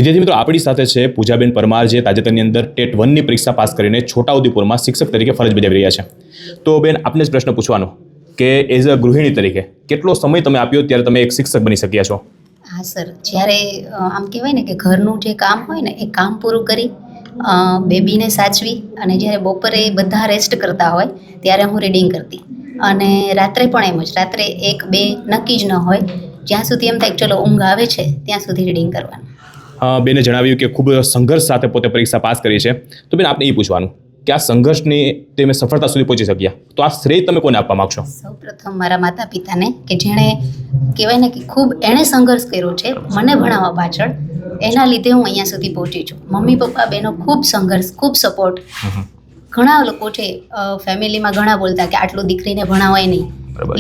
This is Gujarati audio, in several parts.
વિદ્યાર્થી મિત્રો, આપણી સાથે છે પૂજાબેન પરમાર, જે તાજેતરની અંદર ટેટ 1ની પરીક્ષા પાસ કરીને છોટાઉદેપુરમાં શિક્ષક તરીકે ફરજ બજાવી રહ્યા છે. તો બેન, આપને જ પ્રશ્ન પૂછવાનો કે એઝ અ ગૃહિણી તરીકે કેટલો સમય તમે આપ્યો ત્યારે તમે એક શિક્ષક બની શક્યા છો? હા સર, જ્યારે આમ કહેવાય ને કે ઘરનું જે કામ હોય ને એ કામ પૂરું કરી બેબીને સાચવી અને જ્યારે બપોરે બધા રેસ્ટ કરતા હોય ત્યારે હું રીડિંગ કરતી. અને રાત્રે પણ એમ જ, રાત્રે 1-2 નક્કી જ ન હોય, જ્યાં સુધી એમ થાય ચલો ઊંઘ આવે છે ત્યાં સુધી રીડિંગ કરવાનું. બેને જણાવ્યું કે ખૂબ સંઘર્ષ સાથે પોતે પરીક્ષા પાસ કરી છે. તો બેન, આપને એ પૂછવાનું કે આ સંઘર્ષની તમે સફળતા સુધી પહોંચી શક્યા, તો આ શ્રેય તમે કોને આપવા માંગશો? સૌપ્રથમ મારા માતા પિતાને, કે જેણે કહેવાય ને કે ખૂબ એણે સંઘર્ષ કર્યો છે મને ભણાવવા પાછળ, એના લીધે હું અહીંયા સુધી પહોંચી છું. મમ્મી પપ્પા બેનો ખૂબ સંઘર્ષ, ખૂબ સપોર્ટ. ઘણા લોકો છે ફેમિલીમાં ઘણા બોલતા કે આટલું દીકરીને ભણાવાય નહીં,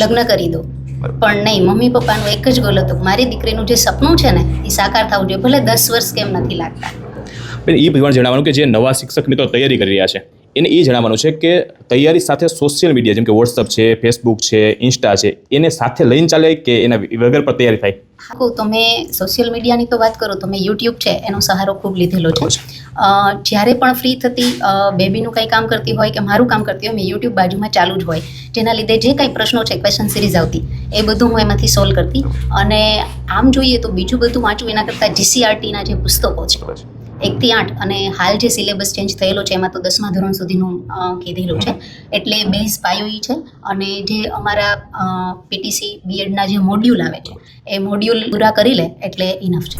લગ્ન કરી દો, પણ નહીં, મમ્મી પપ્પાનું એક જ ગોલ હતું, મારી દીકરીનું જે સપનું છે ને એ સાકાર થવું જોઈએ, ભલે 10 વર્ષ કેમ નથી લાગતા. બેન, એ પણ જણાવવાનું કે જે નવા શિક્ષક મિત્રો તૈયારી કરી રહ્યા છે એને એ જણાવવાનું છે કે તૈયારી સાથે સોશિયલ મીડિયા જેમ કે વોટ્સઅપ છે, ફેસબુક છે, ઇન્સ્ટા છે, એને સાથે લઈને ચાલે કે એના વગર પર તૈયારી થાય? હા, તો મેં સોશિયલ મીડિયાની તો વાત કરું તો મેં યુટ્યુબ છે એનો સહારો ખૂબ લીધેલો છે. જ્યારે પણ ફ્રી થતી, બેબીનું કંઈ કામ કરતી હોય કે મારું કામ કરતી હોય, મેં યુટ્યુબ બાજુમાં ચાલુ જ હોય, જેના લીધે જે કંઈ પ્રશ્નો છે, ક્વેશ્ચન સિરીઝ આવતી, એ બધું હું એમાંથી સોલ્વ કરતી. અને આમ જોઈએ તો બીજું બધું વાંચવું એના કરતાં GCRTના જે પુસ્તકો છે 1 થી 8, અને હાલ જે સિલેબસ ચેન્જ થયેલો છે એમાં તો 10મા ધોરણ સુધીનું કીધેલું છે, એટલે બેઝ પાયો ઈ છે. અને જે અમારા PTC BEdના જે મોડ્યુલ આવે છે એ મોડ્યુલ પૂરા કરી લે એટલે ઇનફ છે.